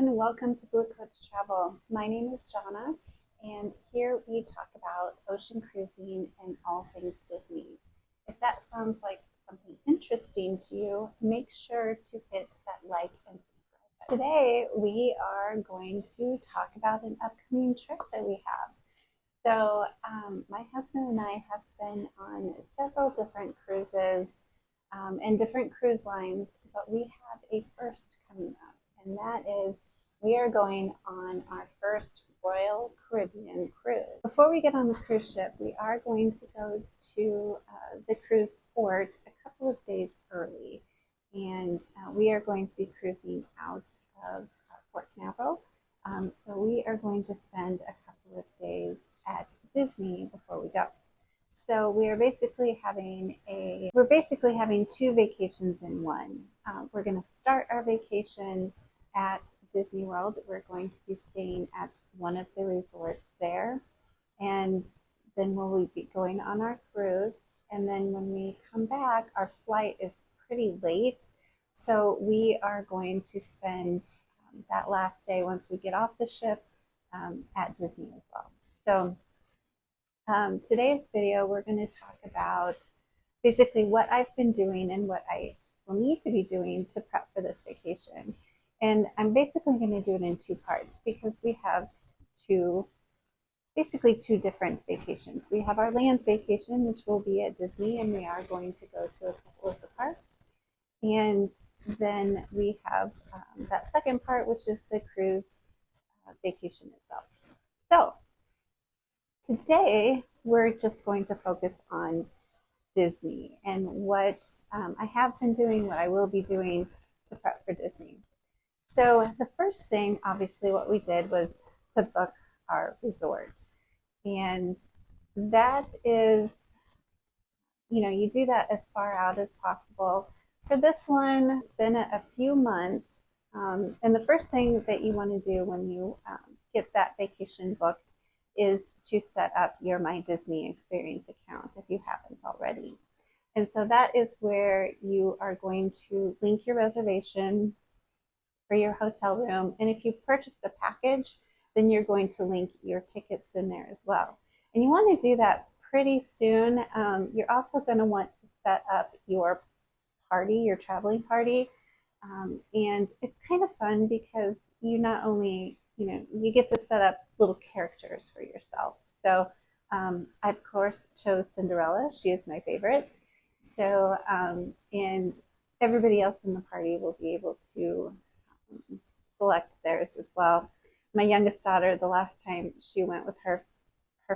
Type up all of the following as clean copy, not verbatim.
everyone, welcome to Blue Coats Travel. My name is Jonna, and here we talk about ocean cruising and all things Disney. If that sounds like something interesting to you, make sure to hit that like and subscribe. Today we are going to talk about an upcoming trip that we have. So my husband and I have been on several different cruises and different cruise lines, but we have a first coming up, and that is we are going on our first Royal Caribbean cruise. Before we get on the cruise ship, we are going to go to the cruise port a couple of days early, and we are going to be cruising out of Port Canaveral. So we are going to spend a couple of days at Disney before we go. So we're basically having two vacations in one. We're going to start our vacation at Disney World. We're going to be staying at one of the resorts there, and then we'll be going on our cruise. And then when we come back, our flight is pretty late, so we are going to spend that last day once we get off the ship at Disney as well. So today's video, we're going to talk about basically what I've been doing and what I will need to be doing to prep for this vacation. And I'm basically going to do it in two parts because we have two different vacations. We have our land vacation, which will be at Disney, and we are going to go to a couple of the parks. And then we have that second part, which is the cruise vacation itself. So today, we're just going to focus on Disney and what I have been doing, what I will be doing to prep for Disney. So the first thing, obviously, what we did was to book our resort. And that is, you do that as far out as possible. For this one, it's been a few months. And the first thing that you want to do when you get that vacation booked is to set up your My Disney Experience account if you haven't already. And so that is where you are going to link your reservation for your hotel room. And if you purchased a package, then you're going to link your tickets in there as well. And you want to do that pretty soon. You're also going to want to set up your party, your traveling party. And it's kind of fun because you not only, you get to set up little characters for yourself. So I, of course, chose Cinderella. She is my favorite. So, and everybody else in the party will be able to select theirs as well. My youngest daughter, the last time she went with her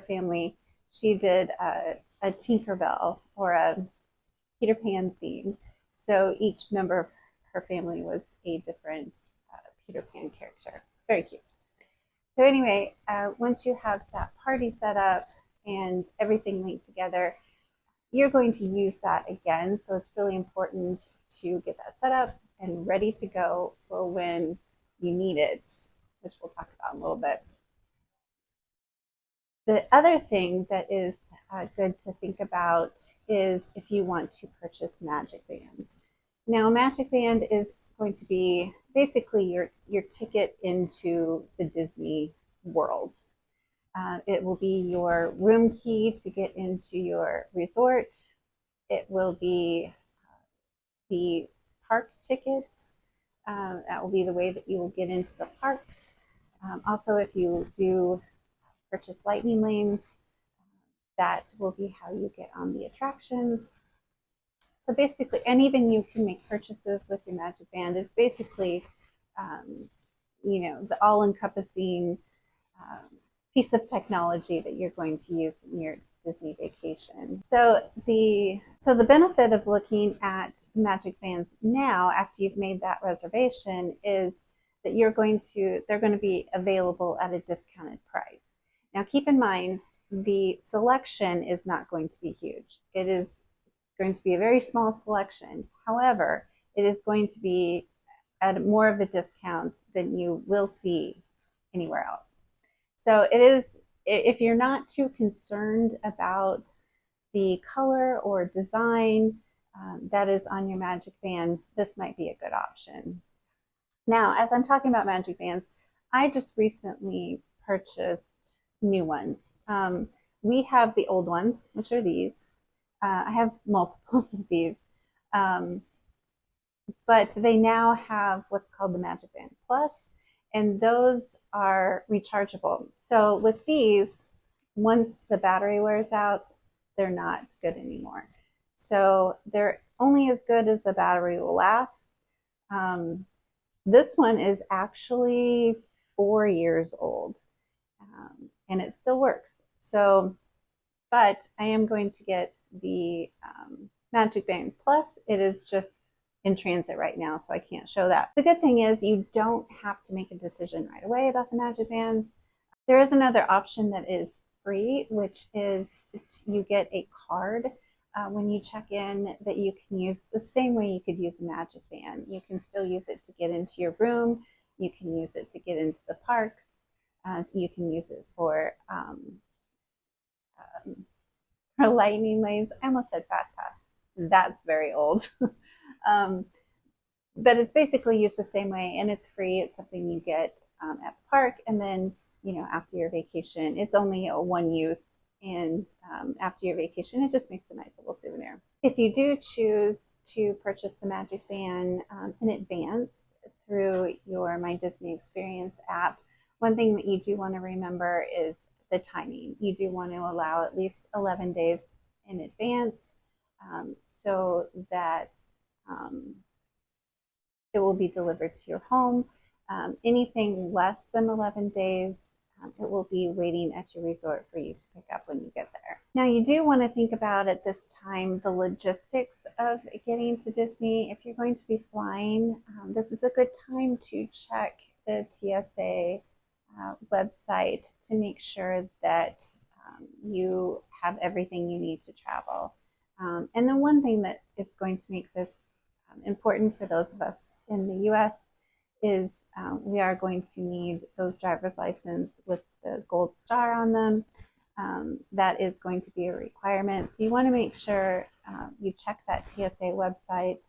family, she did a Tinkerbell or a Peter Pan theme. So each member of her family was a different Peter Pan character. Very cute. So anyway, once you have that party set up and everything linked together, you're going to use that again. So it's really important to get that set up and ready to go for when you need it, which we'll talk about in a little bit. The other thing that is good to think about is if you want to purchase Magic Bands. Now, Magic Band is going to be basically your ticket into the Disney world. It will be your room key to get into your resort. It will be the park tickets. That will be the way that you will get into the parks. Also, if you do purchase lightning lanes, that will be how you get on the attractions. So basically, and even you can make purchases with your Magic Band. It's basically, the all-encompassing piece of technology that you're going to use in your Disney vacation. So the benefit of looking at Magic Bands now, after you've made that reservation, is that they're going to be available at a discounted price. Now, keep in mind, the selection is not going to be huge. It is going to be a very small selection. However, it is going to be at more of a discount than you will see anywhere else. So it is, if you're not too concerned about the color or design that is on your Magic Band, this might be a good option. Now, as I'm talking about magic bands, I just recently purchased new ones. We have the old ones, which are these. I have multiples of these. Um, but they now have what's called the Magic Band Plus, and those are rechargeable. So with these, once the battery wears out, they're not good anymore. So they're only as good as the battery will last. This one is actually 4 years old, and it still works. So, but I am going to get the Magic Band Plus. It is just in transit right now, so I can't show that. The good thing is you don't have to make a decision right away about the Magic Bands. There is another option that is free, which is you get a card when you check in that you can use the same way you could use a Magic Band. You can still use it to get into your room. You can use it to get into the parks. You can use it for lightning lanes. I almost said Fast Pass. That's very old. um, but it's basically used the same way, and it's free. It's something you get at the park, and then after your vacation, it's only a one use, and after your vacation, it just makes a nice little souvenir. If you do choose to purchase the Magic Band in advance through your My Disney Experience app, one thing that you do want to remember is the timing. You do want to allow at least 11 days in advance so that it will be delivered to your home. Anything less than 11 days, it will be waiting at your resort for you to pick up when you get there. Now, you do want to think about at this time the logistics of getting to Disney. If you're going to be flying, this is a good time to check the TSA website to make sure that you have everything you need to travel. And the one thing that is going to make this important for those of us in the US is we are going to need those driver's license with the gold star on them. That is going to be a requirement. So you want to make sure you check that TSA website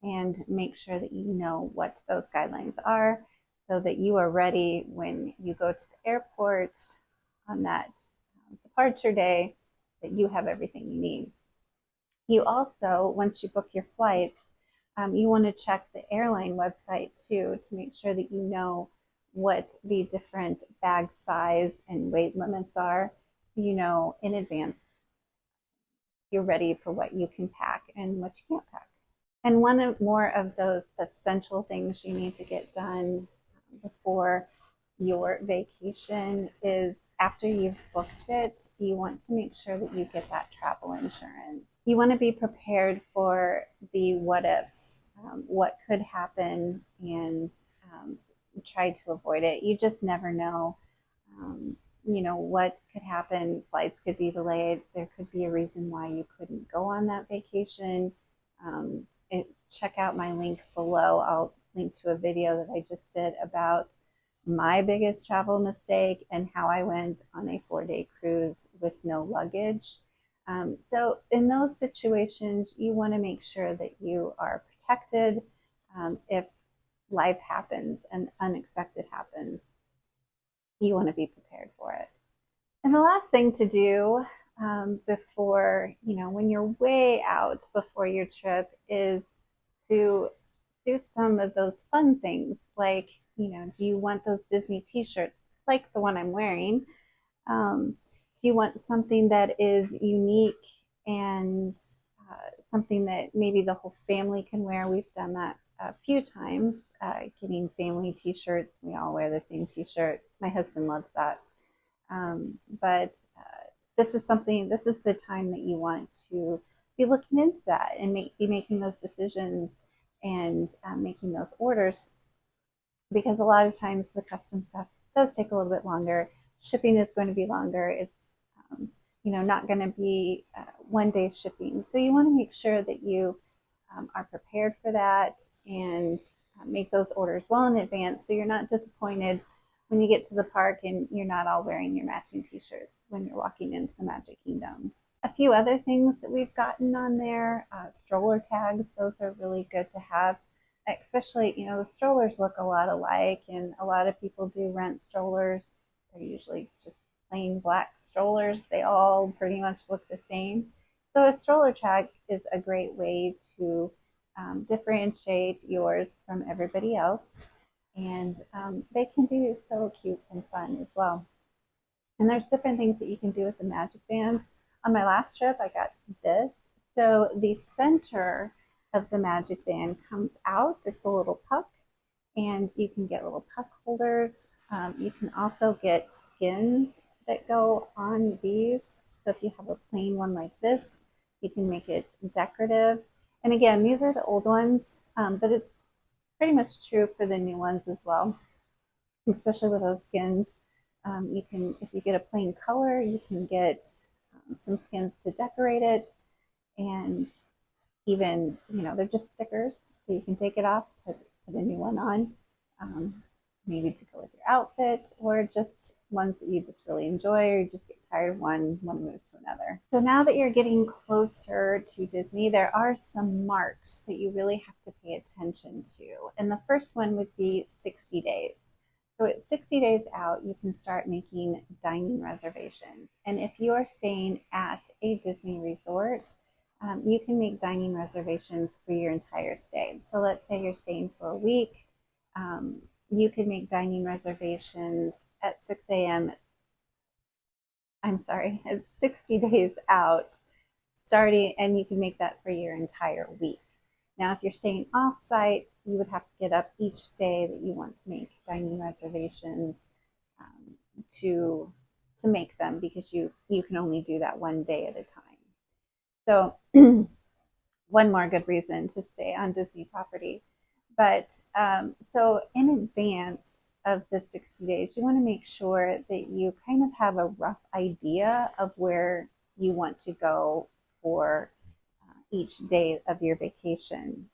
and make sure that you know what those guidelines are so that you are ready when you go to the airport on that departure day, that you have everything you need. You also, once you book your flights, you want to check the airline website too to make sure that you know what the different bag size and weight limits are, so you know in advance you're ready for what you can pack and what you can't pack. And one more of those essential things you need to get done before your vacation is, after you've booked it, you want to make sure that you get that travel insurance. You want to be prepared for the what ifs, what could happen, and try to avoid it. You just never know. What could happen. Flights could be delayed. There could be a reason why you couldn't go on that vacation. Check out my link below. I'll link to a video that I just did about my biggest travel mistake and how I went on a 4-day cruise with no luggage. So in those situations, you want to make sure that you are protected if life happens and unexpected happens. You want to be prepared for it. And the last thing to do before, when you're way out before your trip, is to do some of those fun things like, do you want those Disney t-shirts like the one I'm wearing? Do you want something that is unique and something that maybe the whole family can wear? We've done that a few times, getting family t-shirts. We all wear the same t-shirt. My husband loves that. But this is the time that you want to be looking into that and be making those decisions and making those orders, because a lot of times the custom stuff does take a little bit longer. Shipping is going to be longer. It's not going to be 1-day shipping. So you want to make sure that you are prepared for that and make those orders well in advance so you're not disappointed when you get to the park and you're not all wearing your matching t-shirts when you're walking into the Magic Kingdom. A few other things that we've gotten on there, stroller tags. Those are really good to have, especially, the strollers look a lot alike, and a lot of people do rent strollers. They're usually just plain black strollers. They all pretty much look the same. So a stroller tag is a great way to differentiate yours from everybody else. And they can be so cute and fun as well. And there's different things that you can do with the magic bands. On my last trip, I got this. So the center of the magic band comes out. It's a little puck, and you can get little puck holders. You can also get skins that go on these. So if you have a plain one like this, you can make it decorative. And again, these are the old ones, but it's pretty much true for the new ones as well, especially with those skins. You can, if you get a plain color, you can get some skins to decorate it, and even, they're just stickers, so you can take it off, put a new one on, maybe to go with your outfit, or just ones that you just really enjoy, or you just get tired of one, want to move to another. So now that you're getting closer to Disney, there are some marks that you really have to pay attention to. And the first one would be 60 days. So at 60 days out, you can start making dining reservations. And if you are staying at a Disney resort, you can make dining reservations for your entire stay. So let's say you're staying for a week. You can make dining reservations at 6 a.m. I'm sorry, it's 60 days out starting, and you can make that for your entire week. Now, if you're staying off-site, you would have to get up each day that you want to make dining reservations to make them, because you can only do that one day at a time. So one more good reason to stay on Disney property. But so in advance of the 60 days, you want to make sure that you kind of have a rough idea of where you want to go for each day of your vacation.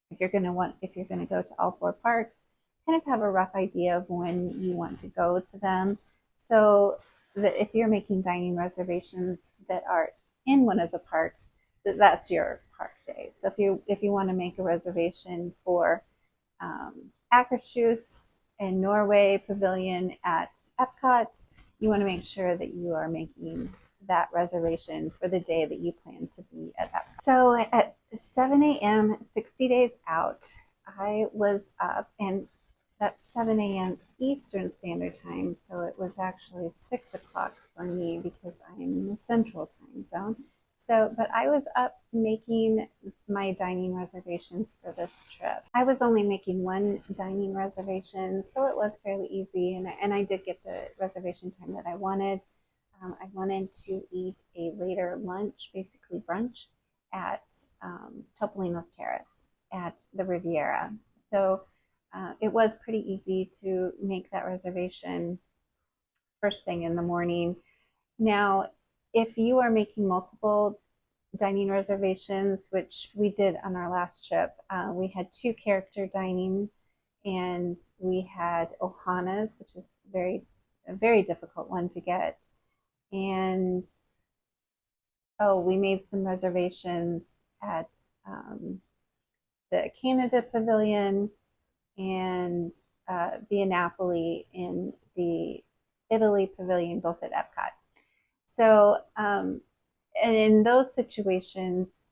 If you're going to go to all 4 parks, kind of have a rough idea of when you want to go to them. So that if you're making dining reservations that are in one of the parks, that's your park day. So if you want to make a reservation for Akershus and Norway Pavilion at Epcot, you want to make sure that you are making that reservation for the day that you plan to be at Epcot. So at 7 a.m., 60 days out, I was up, and that's 7 a.m. Eastern Standard Time, so it was actually 6 o'clock for me because I'm in the Central Time Zone. So, but I was up making my dining reservations for this trip. I was only making one dining reservation, so it was fairly easy, and I did get the reservation time that I wanted. I wanted to eat a later lunch, basically brunch, at Topolino's Terrace at the Riviera. So it was pretty easy to make that reservation first thing in the morning. Now, if you are making multiple dining reservations, which we did on our last trip, we had 2 character dining, and we had Ohana's, which is a very difficult one to get. And we made some reservations at the Canada Pavilion and Via Napoli in the Italy Pavilion, both at Epcot. So, and in those situations,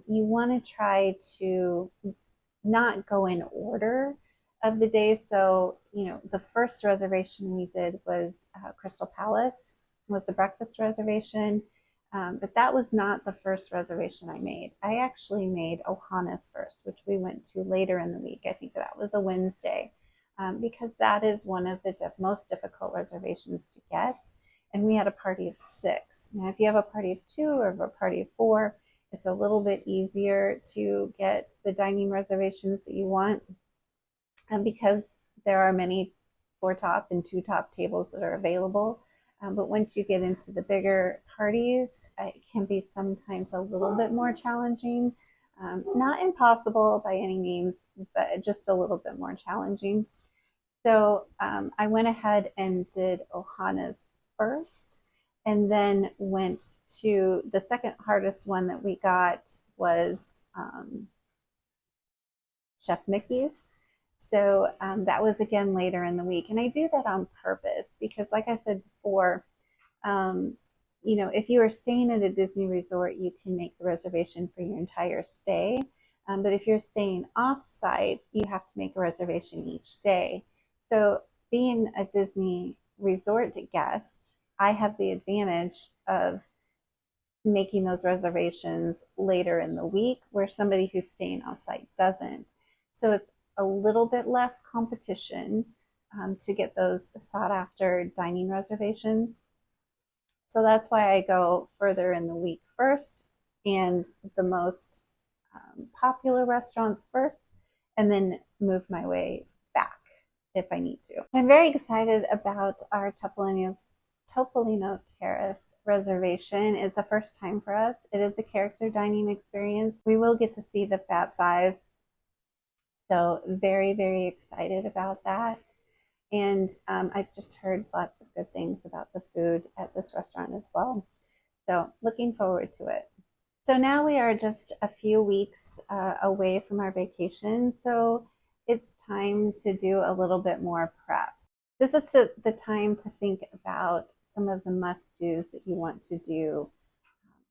you want to try to not go in order of the day. So, the first reservation we did was Crystal Palace, was a breakfast reservation. But that was not the first reservation I made. I actually made Ohana's first, which we went to later in the week. I think that was a Wednesday, because that is one of the most difficult reservations to get. And we had a party of 6. Now, if you have a party of 2 or a party of 4, it's a little bit easier to get the dining reservations that you want, because there are many 4-top and 2-top tables that are available. But once you get into the bigger parties, it can be sometimes a little bit more challenging. Not impossible by any means, but just a little bit more challenging. So I went ahead and did Ohana's first, and then went to the second hardest one that we got was Chef Mickey's. So that was again later in the week. And I do that on purpose because, like I said before, um, if you are staying at a Disney resort, you can make the reservation for your entire stay. But if you're staying off site, you have to make a reservation each day. So, being a Disney resort guest, I have the advantage of making those reservations later in the week where somebody who's staying off site doesn't. So, it's a little bit less competition to get those sought after dining reservations. So that's why I go further in the week first and the most popular restaurants first, and then move my way back if I need to. I'm very excited about our Topolino Terrace reservation. It's a first time for us. It is a character dining experience. We will get to see the Fab Five. So very, very excited about that. And I've just heard lots of good things about the food at this restaurant as well. So looking forward to it. So now we are just a few weeks away from our vacation. So it's time to do a little bit more prep. This is the time to think about some of the must-dos that you want to do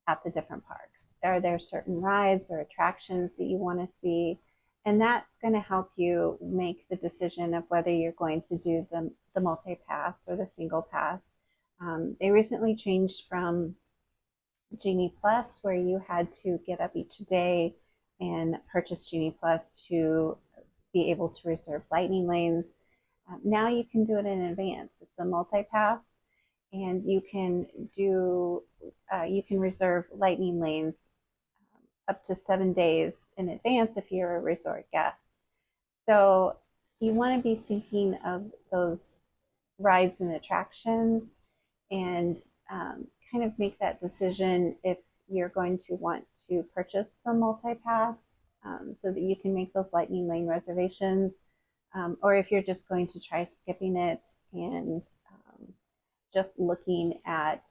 at the different parks. Are there certain rides or attractions that you want to see? And that's going to help you make the decision of whether you're going to do the multi-pass or the single pass. They recently changed from Genie Plus, where you had to get up each day and purchase Genie Plus to be able to reserve lightning lanes. Now you can do it in advance. It's a multi-pass, and you can reserve lightning lanes up to 7 days in advance if you're a resort guest. So you want to be thinking of those rides and attractions and kind of make that decision if you're going to want to purchase the multi-pass so that you can make those lightning lane reservations, or if you're just going to try skipping it and just looking at,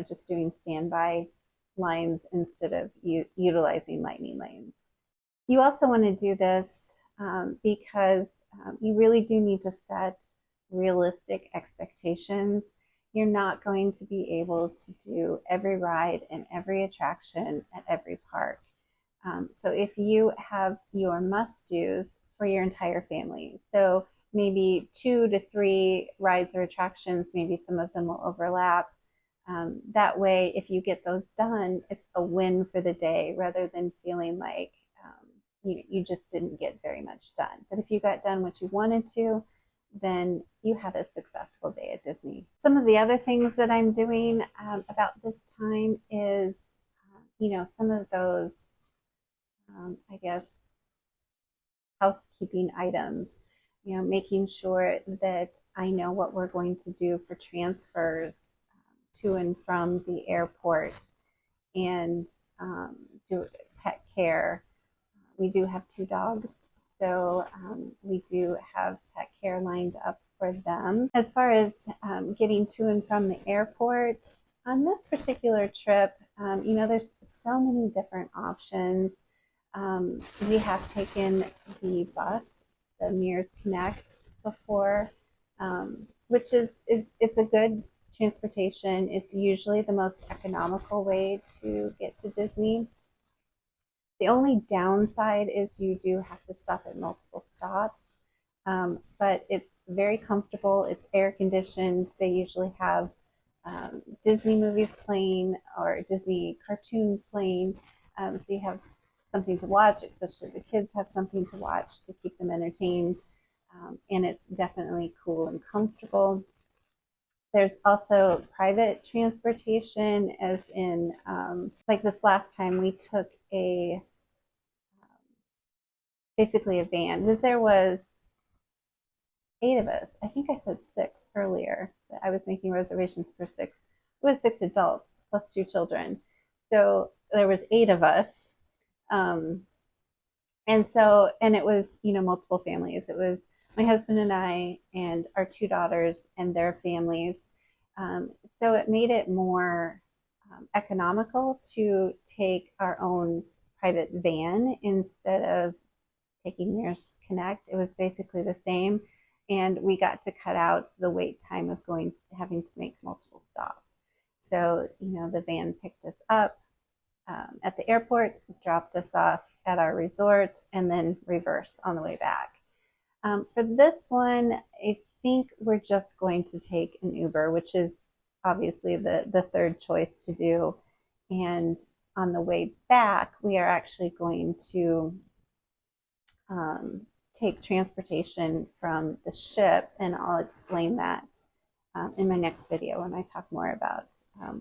just doing standby lines instead of utilizing lightning lanes. You also want to do this because you really do need to set realistic expectations. You're not going to be able to do every ride and every attraction at every park. So if you have your must-dos for your entire family, so maybe 2 to 3 rides or attractions, maybe some of them will overlap. That way, if you get those done, it's a win for the day rather than feeling like you just didn't get very much done. But if you got done what you wanted to, then you had a successful day at Disney. Some of the other things that I'm doing about this time is, some of those, I guess, housekeeping items, making sure that I know what we're going to do for transfers to and from the airport and do pet care. We do have 2 dogs, so we do have pet care lined up for them. As far as getting to and from the airport, on this particular trip, there's so many different options. We have taken the bus, the Mears Connect, before, which it's a good transportation. It's usually the most economical way to get to Disney. The only downside is you do have to stop at multiple stops, but it's very comfortable. It's air conditioned. They usually have Disney movies playing or Disney cartoons playing, so you have something to watch, especially the kids have something to watch to keep them entertained, and it's definitely cool and comfortable. There's also private transportation, as in, like this last time we took basically a van, because there was 8 of us. I think I said 6 earlier. I was making reservations for 6. It was 6 adults plus 2 children. So there was 8 of us. And it was, multiple families. It was my husband and I and our 2 daughters and their families. So it made it more economical to take our own private van instead of taking Mirrors Connect. It was basically the same, and we got to cut out the wait time of having to make multiple stops. So, the van picked us up at the airport, dropped us off at our resort, and then reverse on the way back. For this one, I think we're just going to take an Uber, which is obviously the third choice to do. And on the way back, we are actually going to take transportation from the ship, and I'll explain that in my next video when I talk more about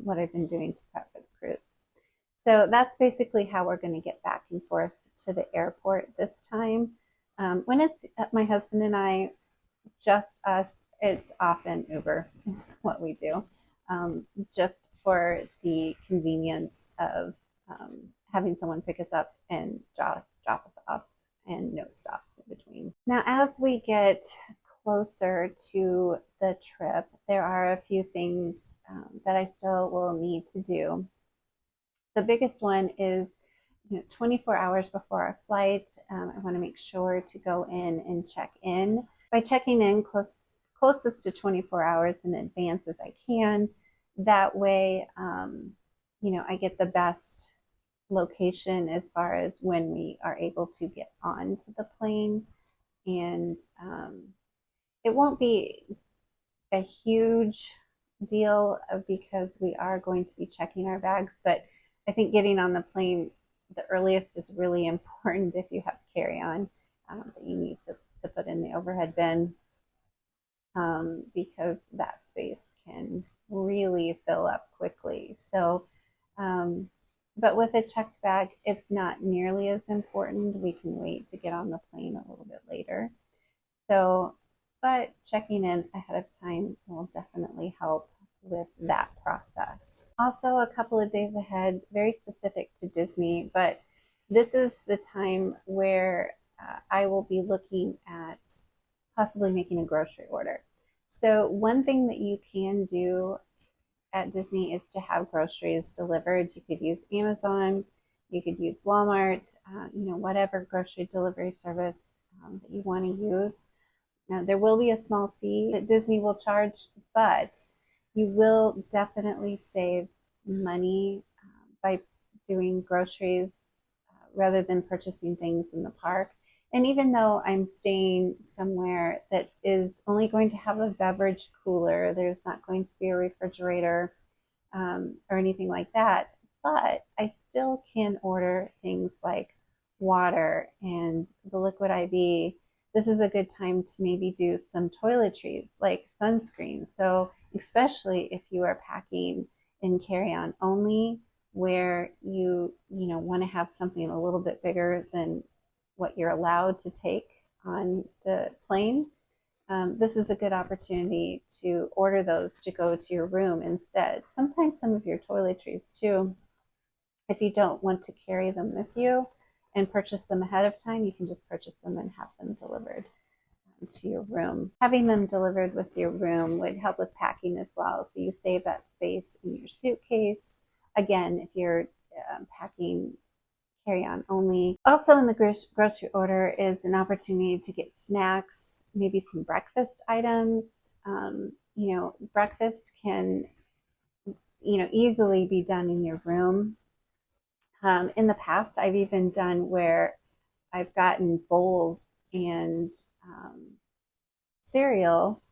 what I've been doing to prep for the cruise. So that's basically how we're going to get back and forth to the airport this time. When it's my husband and I, just us, it's often Uber is what we do, just for the convenience of having someone pick us up and drop us off, and no stops in between. Now, as we get closer to the trip, there are a few things that I still will need to do. The biggest one is 24 hours before our flight, I want to make sure to go in and check in. By checking in closest to 24 hours in advance as I can, that way, I get the best location as far as when we are able to get onto the plane. And it won't be a huge deal because we are going to be checking our bags, but I think getting on the plane the earliest is really important if you have carry-on that you need to put in the overhead bin, because that space can really fill up quickly. So, but with a checked bag, it's not nearly as important. We can wait to get on the plane a little bit later. So, but checking in ahead of time will definitely help with that process. Also, a couple of days ahead, very specific to Disney, but this is the time where I will be looking at possibly making a grocery order. So one thing that you can do at Disney is to have groceries delivered. You could use Amazon, you could use Walmart, whatever grocery delivery service that you want to use. Now, there will be a small fee that Disney will charge, but you will definitely save money by doing groceries rather than purchasing things in the park. And even though I'm staying somewhere that is only going to have a beverage cooler, there's not going to be a refrigerator or anything like that, but I still can order things like water and the liquid IV. This is a good time to maybe do some toiletries like sunscreen. So especially if you are packing in carry-on only, where you want to have something a little bit bigger than what you're allowed to take on the plane, this is a good opportunity to order those to go to your room instead. Sometimes some of your toiletries too, if you don't want to carry them with you and purchase them ahead of time, you can just purchase them and have them delivered to your room. Having them delivered with your room would help with packing as well, so you save that space in your suitcase. Again, if you're packing carry-on only. Also in the grocery order is an opportunity to get snacks, maybe some breakfast items. Breakfast can easily be done in your room. In the past, I've even done where I've gotten bowls and cereal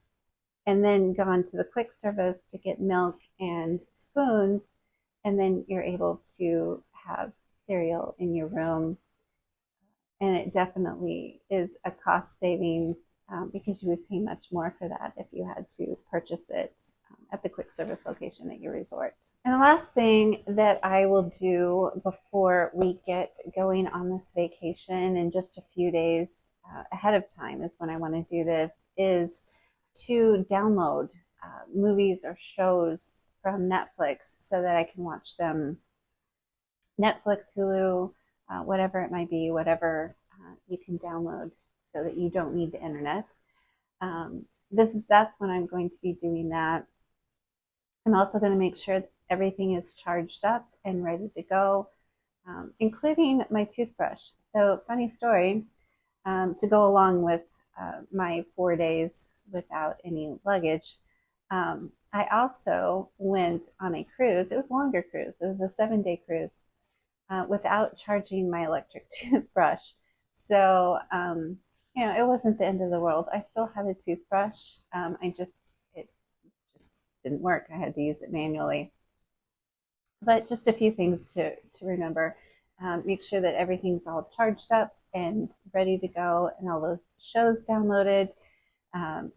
and then gone to the quick service to get milk and spoons, and then you're able to have cereal in your room. And it definitely is a cost savings because you would pay much more for that if you had to purchase it at the quick service location at your resort. And the last thing that I will do before we get going on this vacation in just a few days ahead of time is when I want to do this, is to download movies or shows from Netflix so that I can watch them. Netflix, Hulu, whatever it might be, whatever you can download so that you don't need the internet. That's when I'm going to be doing that. I'm also going to make sure that everything is charged up and ready to go, including my toothbrush. So funny story, to go along with my 4 days without any luggage. I also went on a cruise. It was a longer cruise. It was a 7-day cruise without charging my electric toothbrush. So, it wasn't the end of the world. I still had a toothbrush. It just didn't work. I had to use it manually. But just a few things to remember. Make sure that everything's all charged up and ready to go, and all those shows downloaded.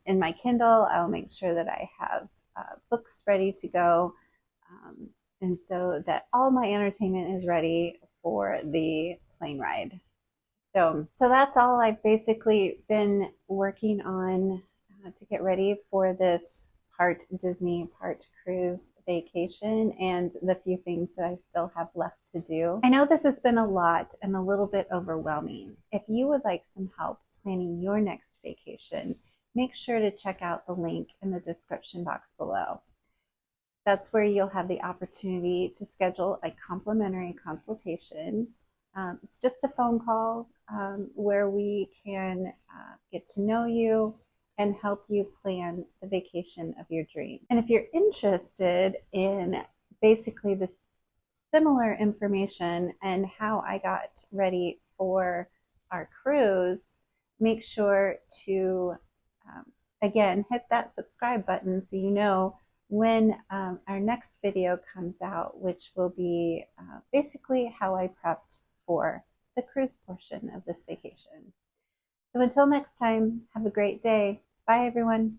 In my Kindle, I'll make sure that I have books ready to go, and so that all my entertainment is ready for the plane ride. So that's all I've basically been working on to get ready for this part Disney, part cruise vacation, and the few things that I still have left to do. I know this has been a lot and a little bit overwhelming. If you would like some help planning your next vacation, make sure to check out the link in the description box below. That's where you'll have the opportunity to schedule a complimentary consultation. It's just a phone call where we can get to know you and help you plan the vacation of your dream. And if you're interested in basically this similar information and how I got ready for our cruise, make sure to, again, hit that subscribe button so you know when our next video comes out, which will be basically how I prepped for the cruise portion of this vacation. So until next time, have a great day. Bye, everyone.